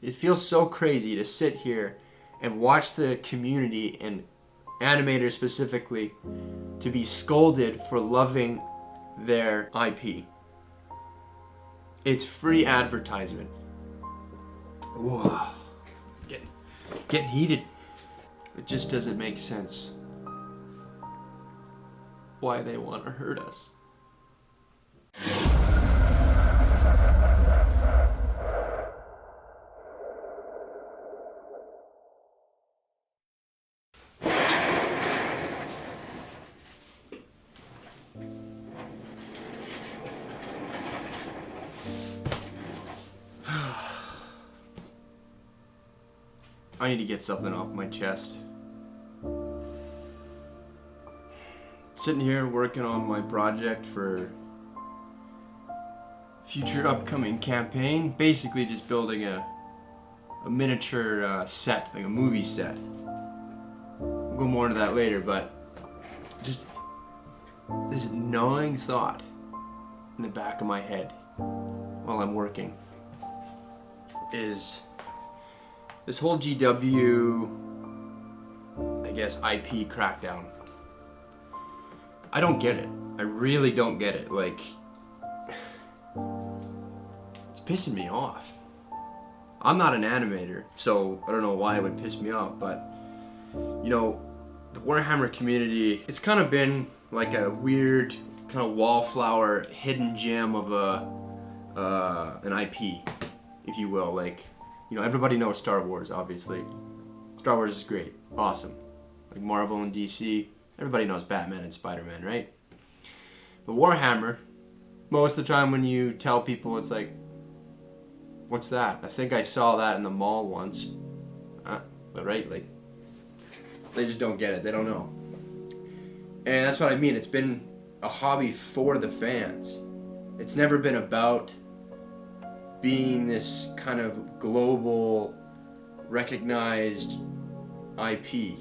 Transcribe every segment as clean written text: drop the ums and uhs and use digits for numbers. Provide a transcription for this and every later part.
It feels so crazy to sit here and watch the community, and animators specifically, to be scolded for loving their IP. It's free advertisement. Whoa. Getting heated. It just doesn't make sense why they want to hurt us. I need to get something off my chest. Sitting here working on my project for future upcoming campaign. Basically just building a miniature set, like a movie set. We'll go more into that later, but just this gnawing thought in the back of my head while I'm working is this whole GW, I guess, IP crackdown. I don't get it. I really don't get it. Like, it's pissing me off. I'm not an animator, so I don't know why it would piss me off, but, you know, the Warhammer community, it's kind of been like a weird kind of wallflower hidden gem of an IP, if you will. Like, you know, everybody knows Star Wars, obviously. Star Wars is great, awesome. Like Marvel and DC, everybody knows Batman and Spider-Man, right? But Warhammer, most of the time when you tell people, it's like, what's that? I think I saw that in the mall once. But right, like, they just don't get it, they don't know. And that's what I mean, it's been a hobby for the fans. It's never been about being this kind of global, recognized IP.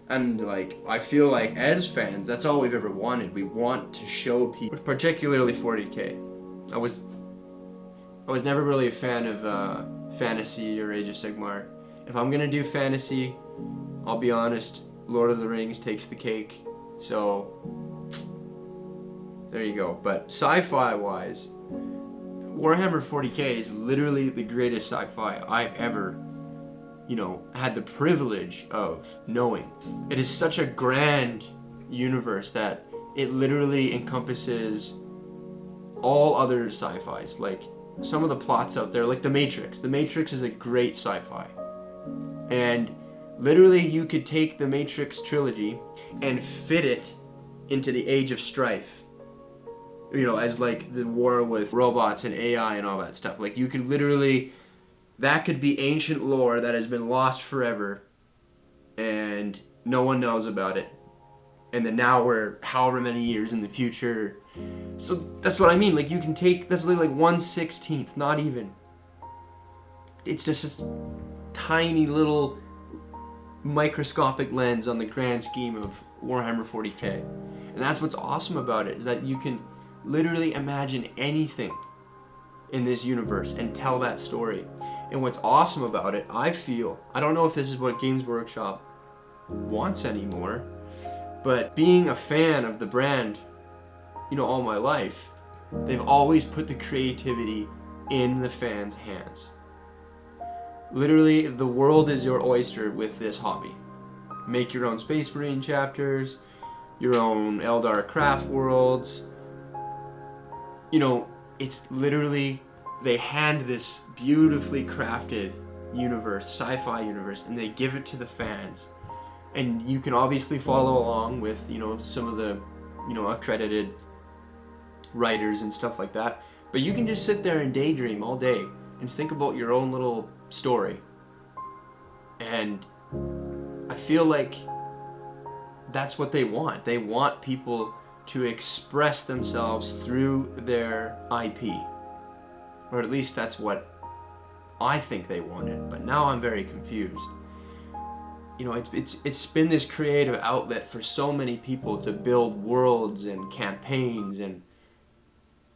And like, I feel like as fans, that's all we've ever wanted. We want to show people, particularly 40K. I was never really a fan of fantasy or Age of Sigmar. If I'm gonna do fantasy, I'll be honest, Lord of the Rings takes the cake. So, there you go. But sci-fi wise, Warhammer 40K is literally the greatest sci-fi I've ever, you know, had the privilege of knowing. It is such a grand universe that it literally encompasses all other sci-fis. Like, some of the plots out there, like The Matrix. The Matrix is a great sci-fi. And literally you could take the Matrix trilogy and fit it into the Age of Strife. You know, as like the war with robots and AI and all that stuff. Like, you could literally, that could be ancient lore that has been lost forever and no one knows about it. And then now we're however many years in the future. So that's what I mean. Like, you can take, that's literally like 1/16, not even. It's just this tiny little microscopic lens on the grand scheme of Warhammer 40K. And that's what's awesome about it, is that you can literally imagine anything in this universe and tell that story. And what's awesome about it, I feel, I don't know if this is what Games Workshop wants anymore, but being a fan of the brand, you know, all my life, they've always put the creativity in the fans' hands. Literally, the world is your oyster with this hobby. Make your own Space Marine chapters, your own Eldar craft worlds. You know, it's literally, they hand this beautifully crafted universe, sci-fi universe, and they give it to the fans. And you can obviously follow along with, you know, some of the, you know, accredited writers and stuff like that. But you can just sit there and daydream all day and think about your own little story. And I feel like that's what they want. They want people to express themselves through their IP. Or at least that's what I think they wanted, but now I'm very confused. You know, it's been this creative outlet for so many people to build worlds and campaigns and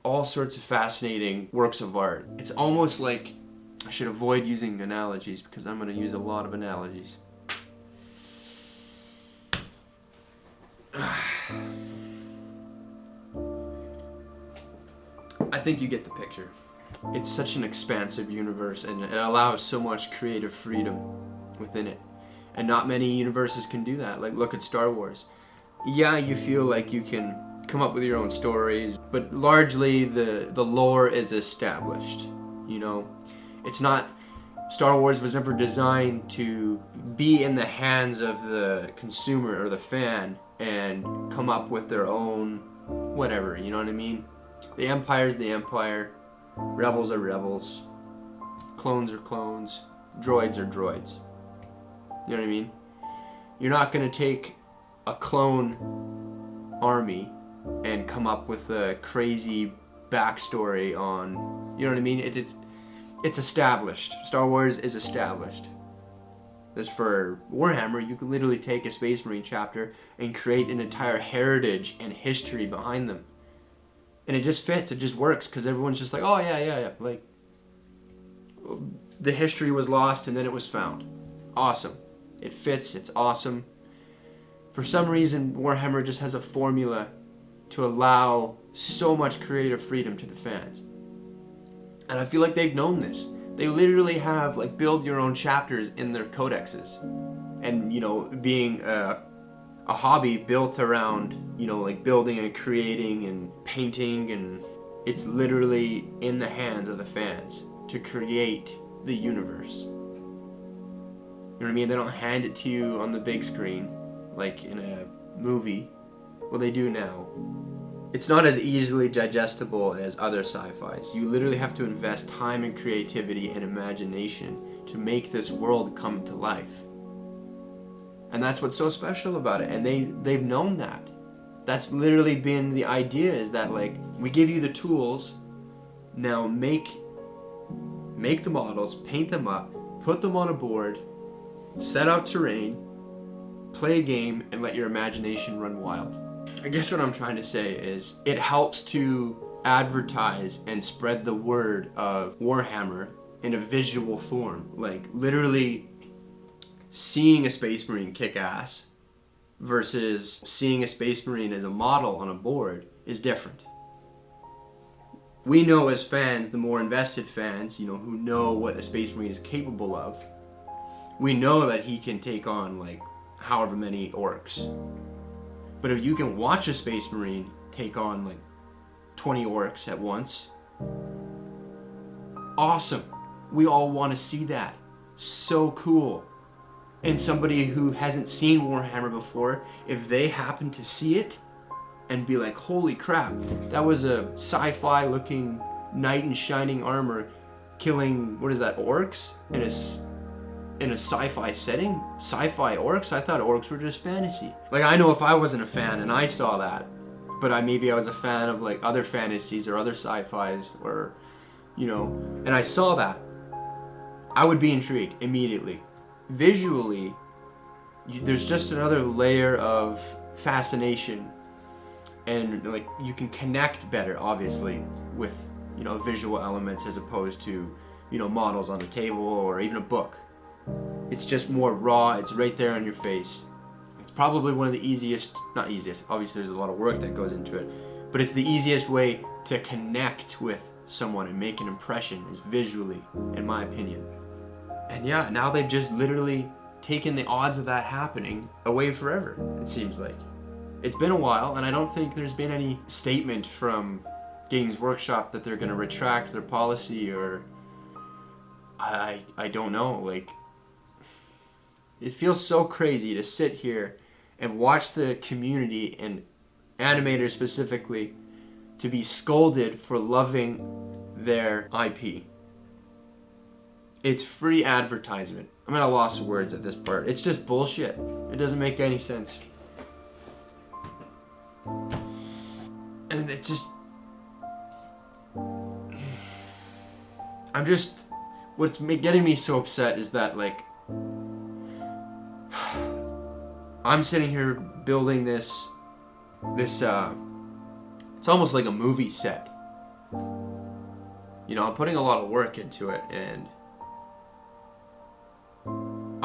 all sorts of fascinating works of art. It's almost like I should avoid using analogies because I'm going to use a lot of analogies. I think you get the picture. It's such an expansive universe, and it allows so much creative freedom within it. And not many universes can do that. Like, look at Star Wars. Yeah, you feel like you can come up with your own stories, but largely the lore is established. You know, it's not, Star Wars was never designed to be in the hands of the consumer or the fan and come up with their own whatever, you know what I mean? The Empire's the Empire, rebels are rebels, clones are clones, droids are droids. You know what I mean? You're not going to take a clone army and come up with a crazy backstory on, you know what I mean? It's established. Star Wars is established. As for Warhammer, you can literally take a Space Marine chapter and create an entire heritage and history behind them. And it just fits, it just works, because everyone's just like, oh yeah. Like, the history was lost and then it was found. Awesome. It fits, it's awesome. For some reason, Warhammer just has a formula to allow so much creative freedom to the fans. And I feel like they've known this. They literally have, like, build your own chapters in their codexes. And, you know, being a hobby built around, you know, like building and creating and painting, and it's literally in the hands of the fans to create the universe. You know what I mean? They don't hand it to you on the big screen like in a movie. Well, they do now. It's not as easily digestible as other sci-fis. You literally have to invest time and creativity and imagination to make this world come to life. And that's what's so special about it. And they've known that. That's literally been the idea, is that, like, we give you the tools, now make the models, paint them up, put them on a board, set out terrain, play a game, and let your imagination run wild. I guess what I'm trying to say is it helps to advertise and spread the word of Warhammer in a visual form. Like, literally seeing a Space Marine kick ass versus seeing a Space Marine as a model on a board is different. We know as fans, the more invested fans, you know, who know what a Space Marine is capable of, we know that he can take on, like, however many orcs. But if you can watch a Space Marine take on, like, 20 orcs at once, awesome. We all want to see that. So cool. And somebody who hasn't seen Warhammer before, if they happen to see it and be like, holy crap, that was a sci-fi looking knight in shining armor killing, what is that, orcs in a sci-fi setting? Sci-fi orcs? I thought orcs were just fantasy. Like, I know if I wasn't a fan and I saw that, but maybe I was a fan of, like, other fantasies or other sci-fis, or, you know, and I saw that, I would be intrigued immediately. Visually, there's just another layer of fascination, and, like, you can connect better, obviously, with, you know, visual elements as opposed to, you know, models on the table or even a book. It's just more raw, it's right there on your face. It's probably one of the easiest, not easiest, obviously there's a lot of work that goes into it, but it's the easiest way to connect with someone and make an impression is visually, in my opinion. And yeah, now they've just literally taken the odds of that happening away forever, it seems like. It's been a while, and I don't think there's been any statement from Games Workshop that they're going to retract their policy, or I don't know, like, it feels so crazy to sit here and watch the community, and animators specifically, to be scolded for loving their IP. It's free advertisement. I'm at a loss of words at this part. It's just bullshit. It doesn't make any sense. And it's just... What's getting me so upset is that, like, I'm sitting here building this, it's almost like a movie set. You know, I'm putting a lot of work into it, and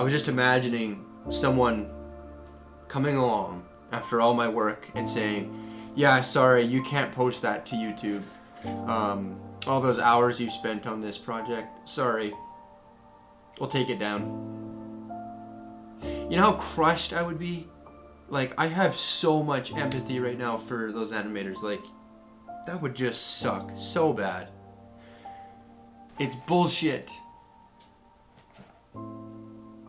I was just imagining someone coming along after all my work and saying, yeah, sorry, you can't post that to YouTube. All those hours you spent on this project, sorry, we'll take it down. You know how crushed I would be? Like, I have so much empathy right now for those animators. Like, that would just suck so bad. It's bullshit.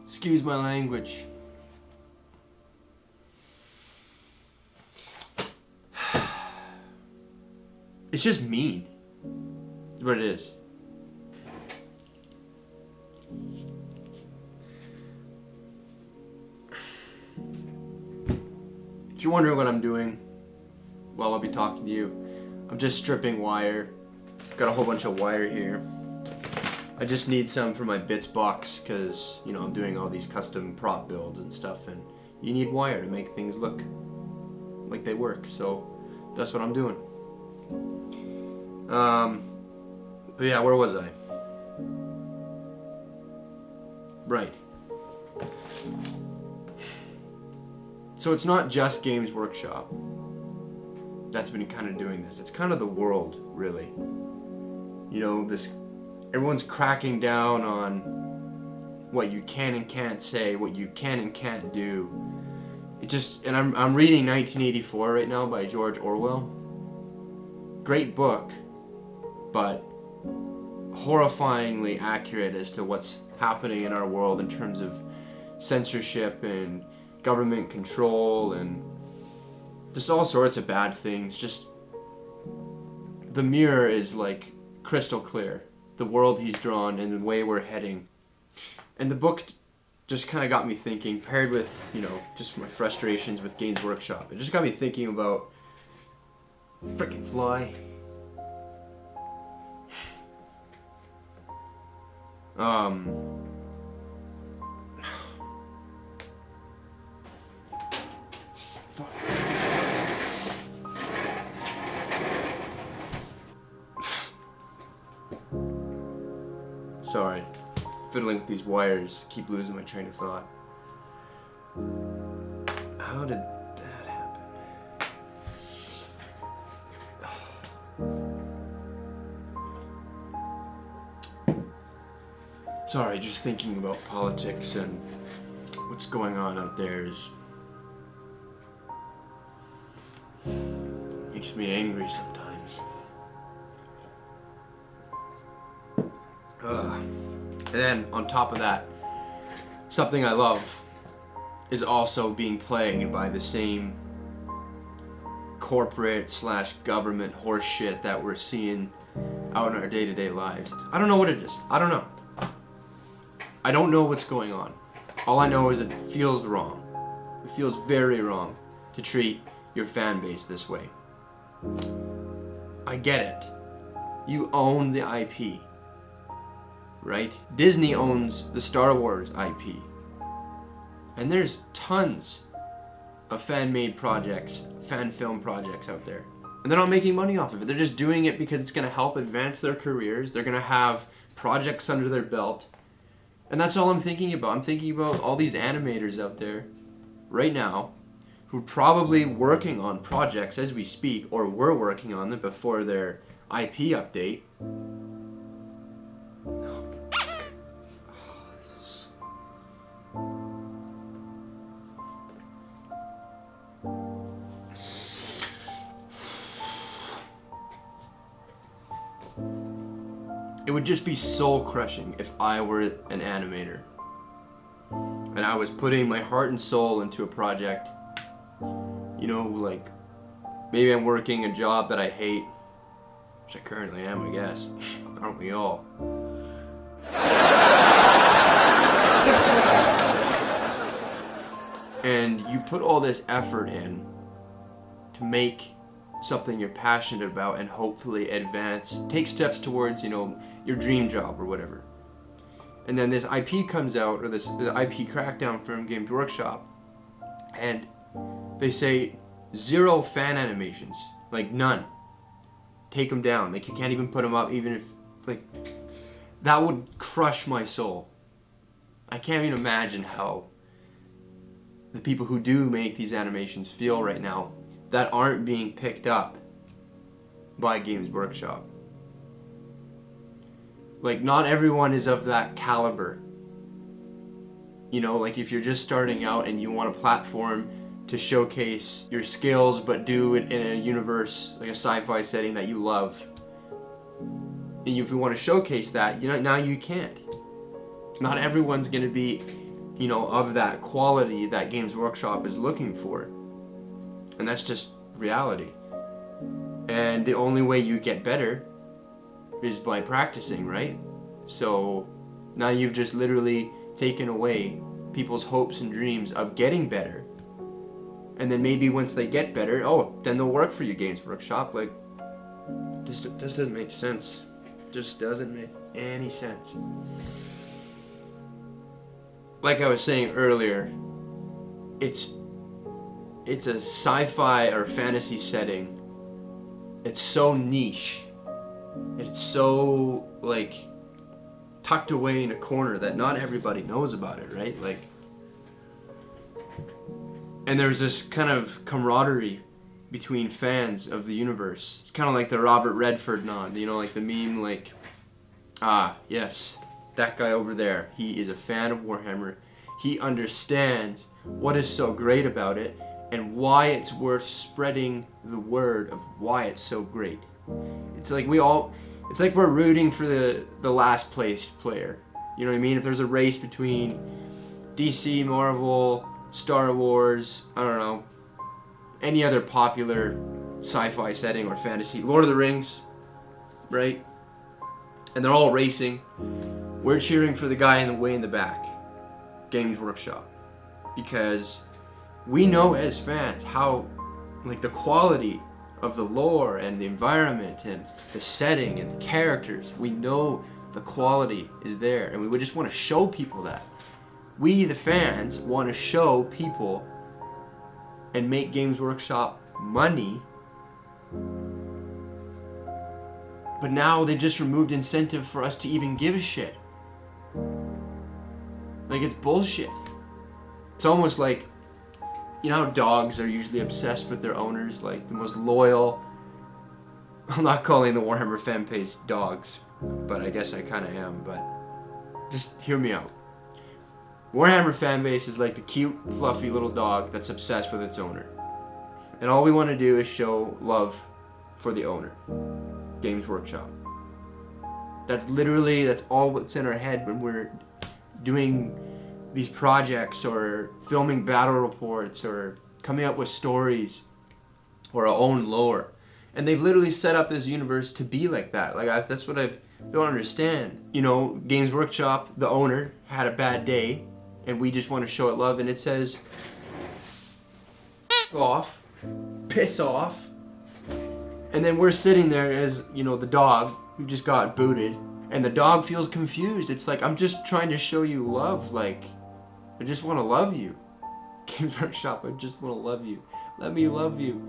Excuse my language. It's just mean. That's what it is. If you're wondering what I'm doing while I'll be talking to you, I'm just stripping wire. Got a whole bunch of wire here. I just need some for my bits box because, you know, I'm doing all these custom prop builds and stuff, and you need wire to make things look like they work. So that's what I'm doing. But yeah, where was I? Right. So it's not just Games Workshop that's been kind of doing this. It's kind of the world, really. You know, everyone's cracking down on what you can and can't say, what you can and can't do. And I'm reading 1984 right now by George Orwell. Great book, but horrifyingly accurate as to what's happening in our world in terms of censorship and government control and just all sorts of bad things. Just the mirror is like crystal clear, the world he's drawn and the way we're heading. And the book just kind of got me thinking, paired with, you know, just my frustrations with Games Workshop. It just got me thinking about frickin' fly. Sorry, fiddling with these wires, keep losing my train of thought. How did that happen? Sorry, just thinking about politics and what's going on out there makes me angry sometimes. And then on top of that, something I love is also being plagued by the same corporate/government horse shit that we're seeing out in our day-to-day lives. I don't know what it is. I don't know. I don't know what's going on. All I know is it feels wrong. It feels very wrong to treat your fan base this way. I get it. You own the IP, right? Disney owns the Star Wars IP. And there's tons of fan-made projects, fan film projects out there. And they're not making money off of it. They're just doing it because it's going to help advance their careers. They're going to have projects under their belt. And that's all I'm thinking about. I'm thinking about all these animators out there right now who are probably working on projects as we speak, or were working on them before their IP update. It would just be soul crushing if I were an animator and I was putting my heart and soul into a project. You know, like maybe I'm working a job that I hate, which I currently am, I guess. Aren't we all? And you put all this effort in to make something you're passionate about and hopefully advance, take steps towards, you know, your dream job or whatever. And then this IP comes out, or the IP crackdown from Games Workshop, and they say 0 fan animations, like none. Take them down. Like you can't even put them up, even if, like, that would crush my soul. I can't even imagine how the people who do make these animations feel right now that aren't being picked up by Games Workshop. Like, not everyone is of that caliber. You know, like if you're just starting out and you want a platform to showcase your skills but do it in a universe, like a sci-fi setting that you love, and if you want to showcase that, you know, now you can't. Not everyone's going to be, you know, of that quality that Games Workshop is looking for. And that's just reality. And the only way you get better is by practicing, right? So now you've just literally taken away people's hopes and dreams of getting better. And then maybe once they get better, oh, then they'll work for you, Games Workshop. Like, this doesn't make sense. Just doesn't make any sense. Like I was saying earlier, it's a sci-fi or fantasy setting. It's so niche. It's so, like, tucked away in a corner that not everybody knows about it, right? Like, and there's this kind of camaraderie between fans of the universe. It's kind of like the Robert Redford nod, you know, like the meme, like, ah, yes, that guy over there, he is a fan of Warhammer. He understands what is so great about it and why it's worth spreading the word of why it's so great. It's like it's like we're rooting for the last placed player. You know what I mean? If there's a race between DC, Marvel, Star Wars, I don't know, any other popular sci-fi setting or fantasy, Lord of the Rings, right? And they're all racing. We're cheering for the guy in the way in the back, Games Workshop, because we know as fans how, like, the quality of the lore and the environment and the setting and the characters, we know the quality is there, and we would just want to show people that. We, the fans, want to show people and make Games Workshop money, but now they just removed incentive for us to even give a shit. Like, it's bullshit. It's almost like, you know how dogs are usually obsessed with their owners, like the most loyal. I'm not calling the Warhammer fan page dogs, but I guess I kind of am, but just hear me out. Warhammer fan base is like the cute, fluffy little dog that's obsessed with its owner. And all we want to do is show love for the owner. Games Workshop. That's all what's in our head when we're doing these projects or filming battle reports or coming up with stories or our own lore. And they've literally set up this universe to be like that. Like, that's what I don't understand. You know, Games Workshop, the owner, had a bad day, and we just want to show it love, and it says, piss off. And then we're sitting there as, you know, the dog who just got booted, and the dog feels confused. It's like, I'm just trying to show you love. Like, I just want to love you. Games Workshop, I just want to love you. Let me love you.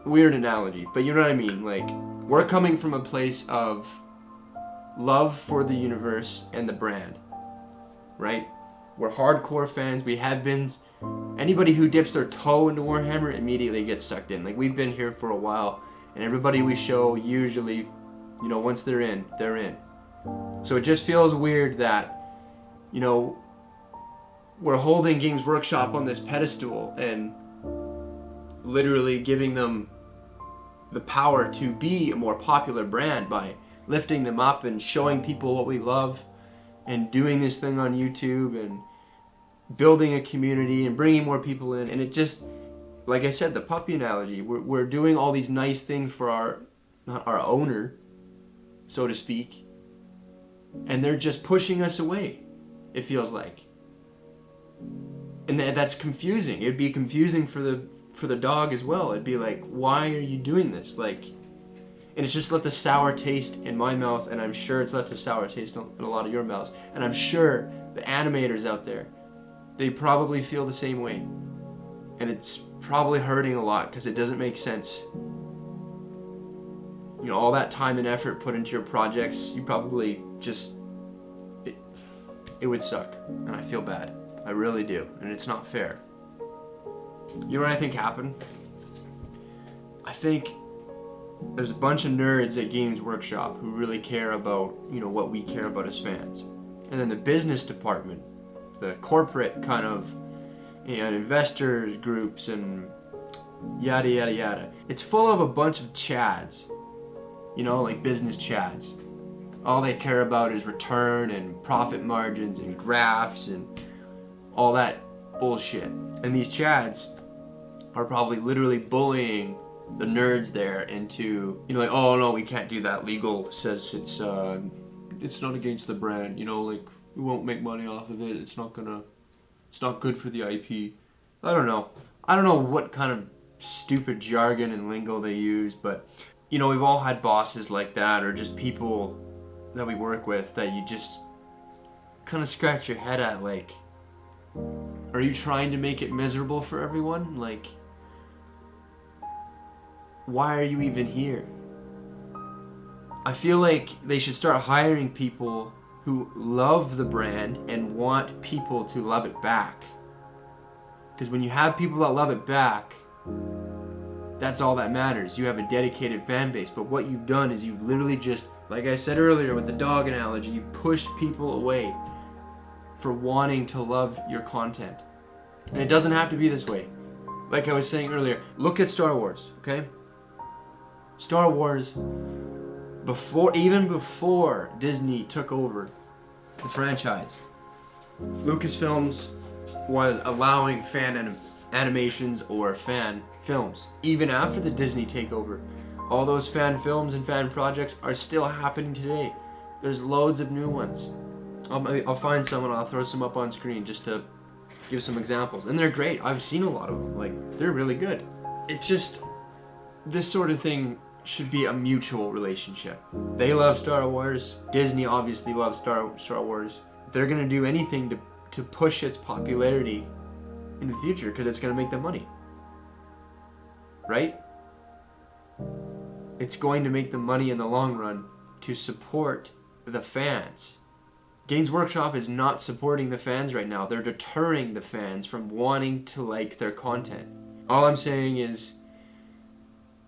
Weird analogy, but you know what I mean. Like, we're coming from a place of love for the universe and the brand, right? We're hardcore fans. We have been. Anybody who dips their toe into Warhammer immediately gets sucked in. Like, we've been here for a while, and everybody we show usually, you know, once they're in, they're in. So it just feels weird that, you know, we're holding Games Workshop on this pedestal and literally giving them the power to be a more popular brand by lifting them up and showing people what we love and doing this thing on YouTube and building a community and bringing more people in. And it just, like I said, the puppy analogy, we're doing all these nice things for our owner, so to speak, and they're just pushing us away, it feels like. And that's confusing. It'd be confusing for the dog as well. It'd be like, why are you doing this? Like, and it's just left a sour taste in my mouth, and I'm sure it's left a sour taste in a lot of your mouths. And I'm sure the animators out there, they probably feel the same way. And it's probably hurting a lot because it doesn't make sense. You know, all that time and effort put into your projects, you probably just it would suck. And I feel bad. I really do. And it's not fair. You know what I think happened? I think there's a bunch of nerds at Games Workshop who really care about, what we care about as fans. And then the business department, the corporate kind of investor groups and yada yada yada. It's full of a bunch of chads, like business chads. All they care about is return and profit margins and graphs and all that bullshit. And these chads are probably literally bullying the nerds there into, like, oh no, we can't do that. Legal says it's not against the brand, like we won't make money off of it. It's not good for the IP. I don't know what kind of stupid jargon and lingo they use, but we've all had bosses like that, or just people that we work with that you just kind of scratch your head at, like, are you trying to make it miserable for everyone? Like, why are you even here? I feel like they should start hiring people who love the brand and want people to love it back. Because when you have people that love it back, that's all that matters. You have a dedicated fan base. But what you've done is you've literally just, like I said earlier with the dog analogy, you've pushed people away for wanting to love your content. And it doesn't have to be this way. Like I was saying earlier, look at Star Wars, okay? Star Wars, even before Disney took over the franchise, Lucasfilms was allowing fan animations or fan films. Even after the Disney takeover, all those fan films and fan projects are still happening today. There's loads of new ones. I'll find some and I'll throw some up on screen just to give some examples. And they're great. I've seen a lot of them. Like, they're really good. It's just, this sort of thing should be a mutual relationship. They love Star Wars. Disney obviously loves Star Wars. They're going to do anything to push its popularity in the future because it's going to make them money. Right? It's going to make them money in the long run to support the fans. Games Workshop is not supporting the fans right now. They're deterring the fans from wanting to like their content. All I'm saying is,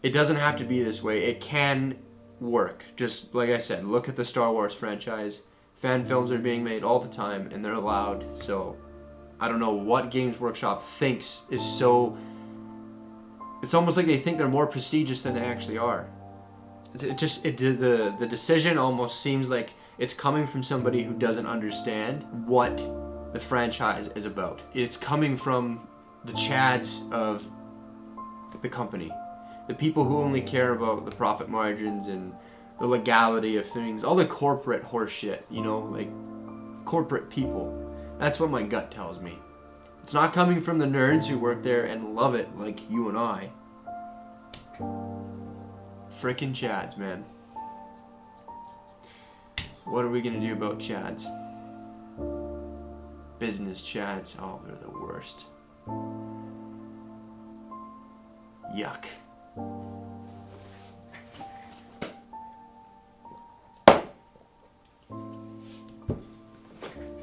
it doesn't have to be this way. It can work. Just like I said, look at the Star Wars franchise. Fan films are being made all the time and they're allowed. So I don't know what Games Workshop thinks is so... It's almost like they think they're more prestigious than they actually are. The decision almost seems like it's coming from somebody who doesn't understand what the franchise is about. It's coming from the chads of the company. The people who only care about the profit margins and the legality of things. All the corporate horse shit, like corporate people. That's what my gut tells me. It's not coming from the nerds who work there and love it like you and I. Frickin' chads, man. What are we gonna do about chads? Business chads. Oh, they're the worst. Yuck.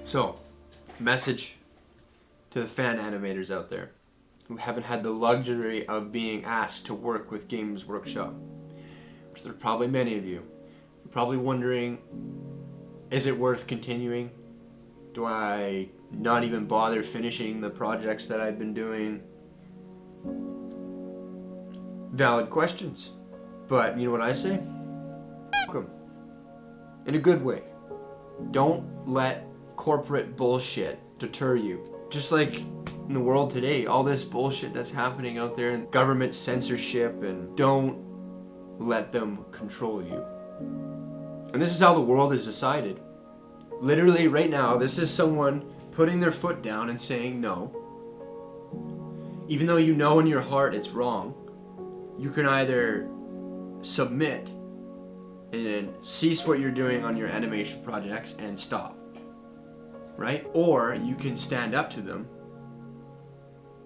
So, message to the fan animators out there who haven't had the luxury of being asked to work with Games Workshop, which there are probably many of you. You're probably wondering, is it worth continuing? Do I not even bother finishing the projects that I've been doing? Valid questions. But you know what I say? F*** 'em. In a good way. Don't let corporate bullshit deter you. Just like in the world today, all this bullshit that's happening out there, and government censorship, and don't let them control you. And this is how the world is decided. Literally right now, this is someone putting their foot down and saying no. Even though you know in your heart it's wrong, you can either submit and cease what you're doing on your animation projects and stop. Right? Or you can stand up to them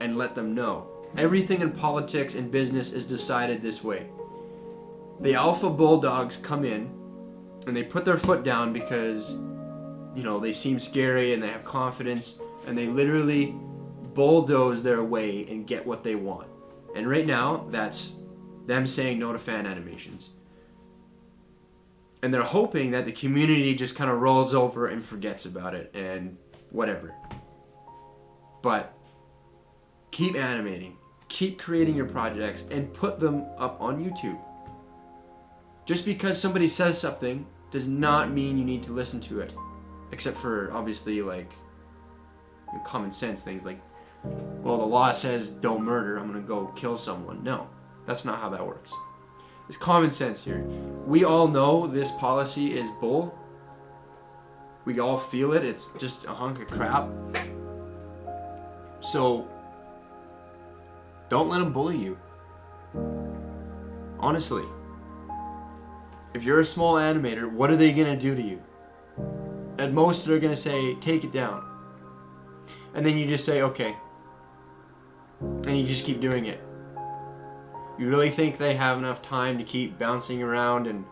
and let them know. Everything in politics and business is decided this way. The alpha bulldogs come in and they put their foot down because you know, they seem scary and they have confidence, and they literally bulldoze their way and get what they want. And right now, that's them saying no to fan animations. And they're hoping that the community just kind of rolls over and forgets about it and whatever. But keep animating, keep creating your projects, and put them up on YouTube. Just because somebody says something does not mean you need to listen to it. Except for, obviously, like, common sense things like, well, the law says don't murder, I'm gonna go kill someone. No, that's not how that works. It's common sense here. We all know this policy is bull. We all feel it. It's just a hunk of crap. So, don't let them bully you. Honestly. If you're a small animator, what are they gonna do to you? At most, they're gonna say, take it down. And then you just say, okay. And you just keep doing it. You really think they have enough time to keep bouncing around and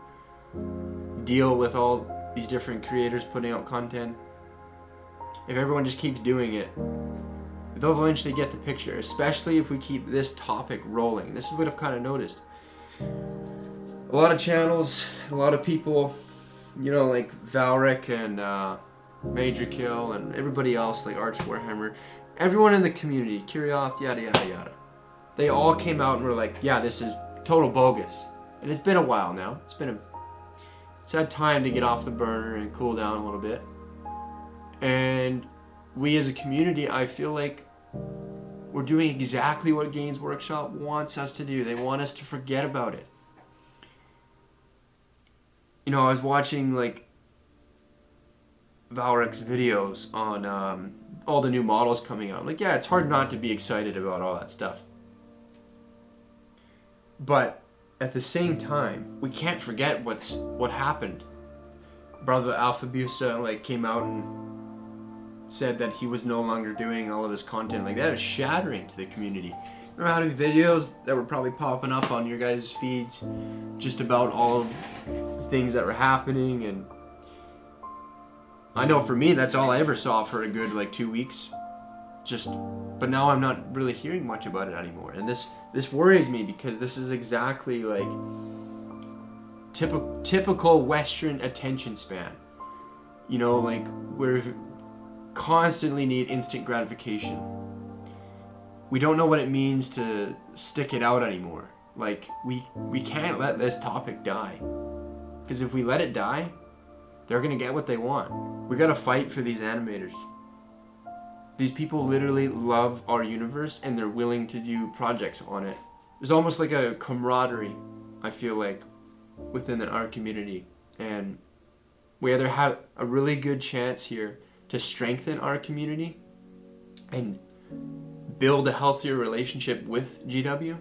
deal with all these different creators putting out content? If everyone just keeps doing it, they'll eventually get the picture, especially if we keep this topic rolling. This is what I've kind of noticed. A lot of channels, a lot of people, you know, like Valric and Major Kill and everybody else, like Arch Warhammer, everyone in the community, Kirioth, yada yada yada. They all came out and were like, yeah, this is total bogus. And it's been a while now. It's had time to get off the burner and cool down a little bit. And we as a community, I feel like we're doing exactly what Games Workshop wants us to do. They want us to forget about it. You know, I was watching like Valric's videos on all the new models coming out. Like, yeah, it's hard not to be excited about all that stuff. But at the same time, we can't forget what happened. Brother Alphabusa like came out and said that he was no longer doing all of his content. Like, that was shattering to the community. Remember how many videos that were probably popping up on your guys' feeds just about all of the things that were happening? And I know for me, that's all I ever saw for a good like 2 weeks. But now I'm not really hearing much about it anymore. And this worries me, because this is exactly like typical Western attention span. You know, like we constantly need instant gratification. We don't know what it means to stick it out anymore. Like we can't let this topic die. Because if we let it die, they're gonna get what they want. We gotta fight for these animators. These people literally love our universe and they're willing to do projects on it. There's almost like a camaraderie, I feel like, within our community. And we either have a really good chance here to strengthen our community and build a healthier relationship with GW,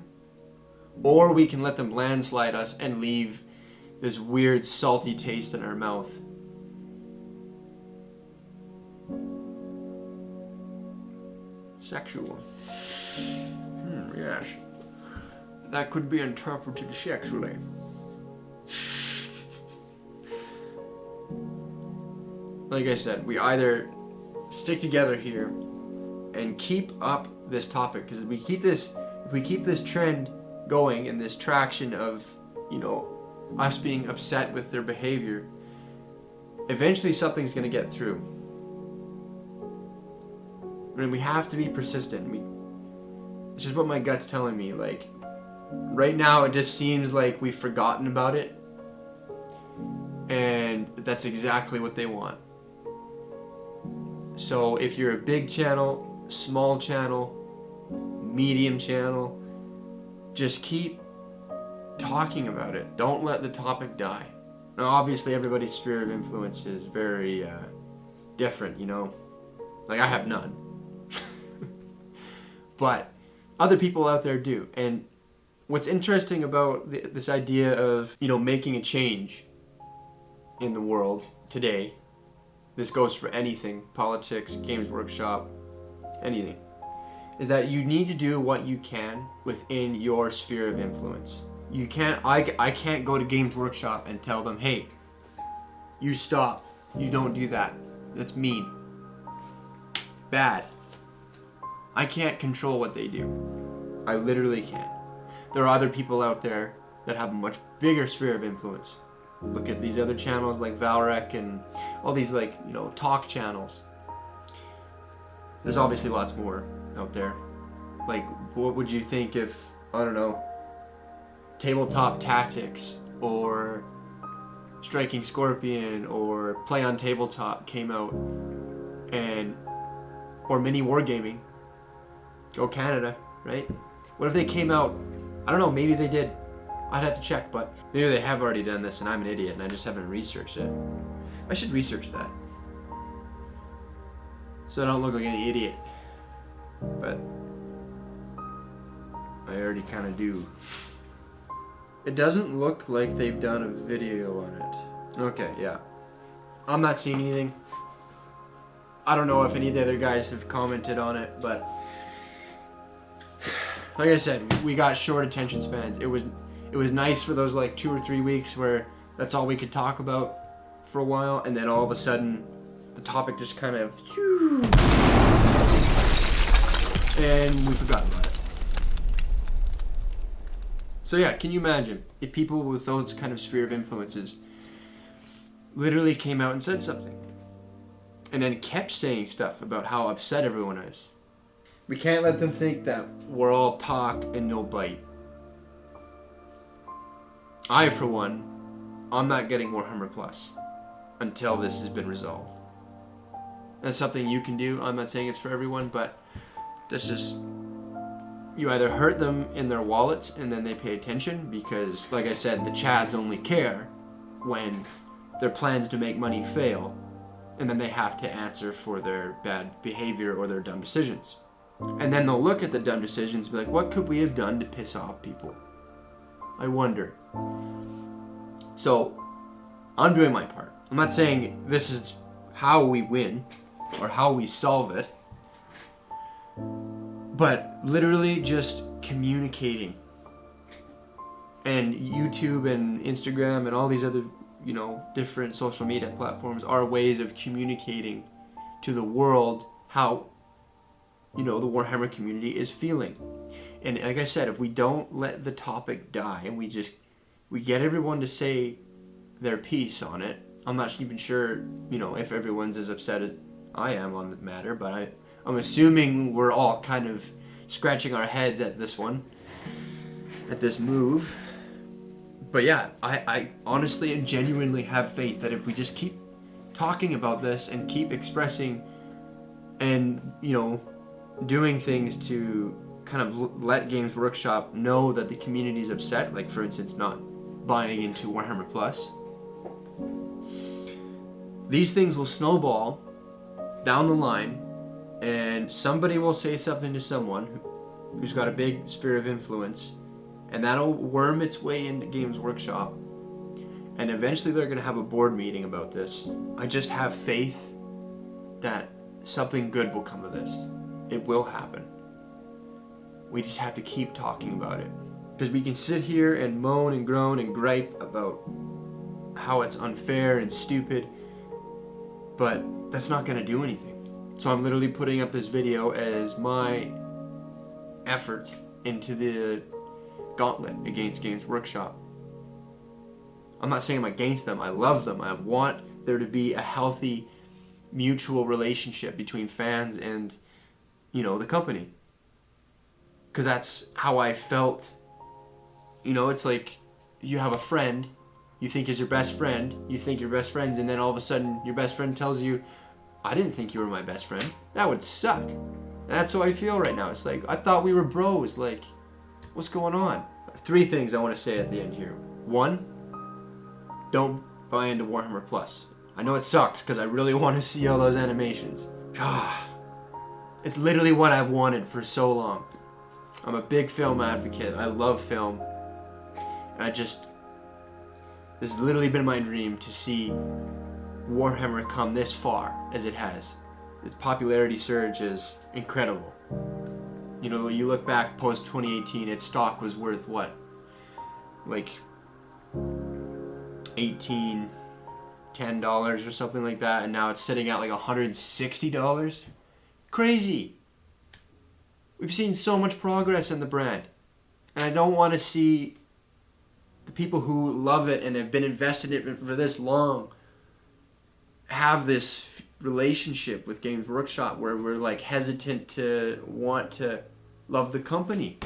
or we can let them landslide us and leave this weird salty taste in our mouth. Sexual. Yes. That could be interpreted sexually. Like I said, we either stick together here and keep up this topic, because if we keep this trend going and this traction of, you know, us being upset with their behavior, eventually something's going to get through. And we have to be persistent. It's just what my gut's telling me. Like, right now it just seems like we've forgotten about it. And that's exactly what they want. So if you're a big channel, small channel, medium channel, just keep talking about it. Don't let the topic die. Now, obviously, everybody's sphere of influence is very different, you know? Like, I have none. But other people out there do. And what's interesting about this idea of, you know, making a change in the world today, this goes for anything, politics, Games Workshop, anything, is that you need to do what you can within your sphere of influence. You can't, I can't go to Games Workshop and tell them, hey, you stop, you don't do that. That's mean. Bad. I can't control what they do. I literally can't. There are other people out there that have a much bigger sphere of influence. Look at these other channels like Valrek and all these, like, you know, talk channels. There's obviously lots more out there. Like, what would you think if, I don't know, Tabletop Tactics or Striking Scorpion or Play on Tabletop came out, and or Mini Wargaming, Go Canada, right? What if they came out, I don't know, maybe they did. I'd have to check, but maybe they have already done this and I'm an idiot and I just haven't researched it. I should research that, so I don't look like an idiot. But I already kind of do. It doesn't look like they've done a video on it. Okay, yeah. I'm not seeing anything. I don't know if any of the other guys have commented on it, but like I said, we got short attention spans. It was nice for those like 2 or 3 weeks where that's all we could talk about for a while, and then all of a sudden the topic just kind of and we forgot about it. So yeah, can you imagine if people with those kind of sphere of influences literally came out and said something and then kept saying stuff about how upset everyone is? We can't let them think that we're all talk and no bite. I, for one, I'm not getting Warhammer Plus until this has been resolved. That's something you can do. I'm not saying it's for everyone, but this is, you either hurt them in their wallets and then they pay attention because, like I said, the Chads only care when their plans to make money fail, and then they have to answer for their bad behavior or their dumb decisions. And then they'll look at the dumb decisions and be like, what could we have done to piss off people? I wonder. So, I'm doing my part. I'm not saying this is how we win or how we solve it, but literally just communicating. And YouTube and Instagram and all these other, you know, different social media platforms are ways of communicating to the world how, you know, the Warhammer community is feeling. And like I said, if we don't let the topic die and we get everyone to say their piece on it, I'm not even sure, you know, if everyone's as upset as I am on the matter, but I'm assuming we're all kind of scratching our heads at this one, at this move. But yeah, I honestly and genuinely have faith that if we just keep talking about this and keep expressing and, you know, doing things to kind of let Games Workshop know that the community is upset, like for instance not buying into Warhammer Plus, these things will snowball down the line and somebody will say something to someone who's got a big sphere of influence, and that'll worm its way into Games Workshop, and eventually they're going to have a board meeting about this. I just have faith that something good will come of this. It will happen. We just have to keep talking about it. Because we can sit here and moan and groan and gripe about how it's unfair and stupid, but that's not going to do anything. So I'm literally putting up this video as my effort into the gauntlet against Games Workshop. I'm not saying I'm against them. I love them. I want there to be a healthy mutual relationship between fans and, you know, the company. Because that's how I felt. You know, it's like you have a friend you think is your best friend, you think you're best friends, and then all of a sudden your best friend tells you, I didn't think you were my best friend. That would suck. And that's how I feel right now. It's like, I thought we were bros. Like, what's going on? 3 things I want to say at the end here. 1, don't buy into Warhammer Plus. I know it sucks because I really want to see all those animations. It's literally what I've wanted for so long. I'm a big film advocate. I love film. And this has literally been my dream to see Warhammer come this far as it has. Its popularity surge is incredible. You know, you look back post 2018, its stock was worth what? Like 18 $10 or something like that, and now it's sitting at like $160. Crazy. We've seen so much progress in the brand, and I don't want to see the people who love it and have been invested in it for this long have this relationship with Games Workshop where we're like hesitant to want to love the company.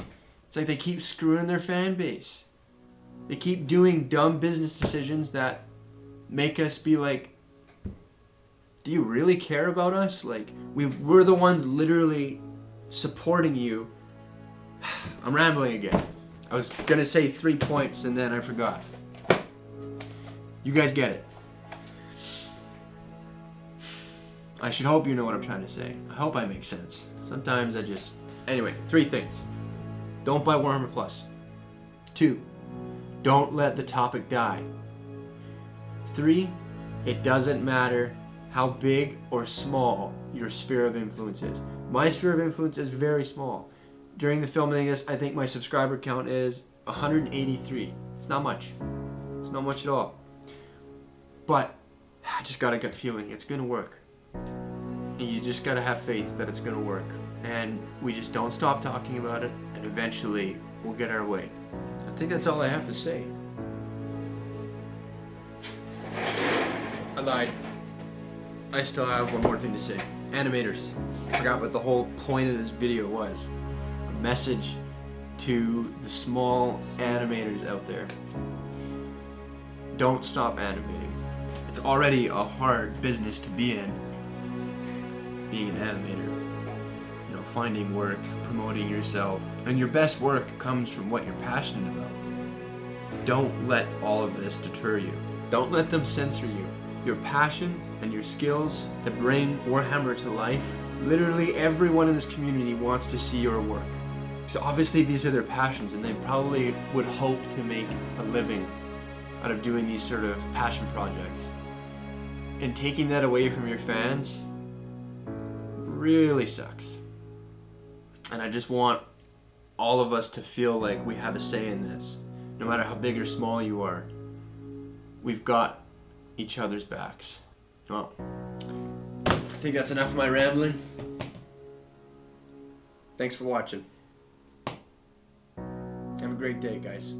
It's like they keep screwing their fan base. They keep doing dumb business decisions that make us be like, do you really care about us? Like, we're the ones literally supporting you. I'm rambling again. I was gonna say 3 points and then I forgot. You guys get it. I should hope you know what I'm trying to say. I hope I make sense. Sometimes I just... Anyway, 3 things. Don't buy Warhammer Plus. 2, don't let the topic die. 3, it doesn't matter how big or small your sphere of influence is. My sphere of influence is very small. During the filming of this, I think my subscriber count is 183. It's not much. It's not much at all. But I just got a gut feeling it's gonna work. And you just gotta have faith that it's gonna work. And we just don't stop talking about it, and eventually we'll get our way. I think that's all I have to say. I lied. I still have one more thing to say. Animators. I forgot what the whole point of this video was. A message to the small animators out there. Don't stop animating. It's already a hard business to be in, being an animator. You know, finding work, promoting yourself, and your best work comes from what you're passionate about. Don't let all of this deter you. Don't let them censor you. Your passion and your skills that bring Warhammer to life, literally everyone in this community wants to see your work. So obviously these are their passions, and they probably would hope to make a living out of doing these sort of passion projects. And taking that away from your fans really sucks. And I just want all of us to feel like we have a say in this. No matter how big or small you are, we've got each other's backs. Well, I think that's enough of my rambling. Thanks for watching. Have a great day, guys.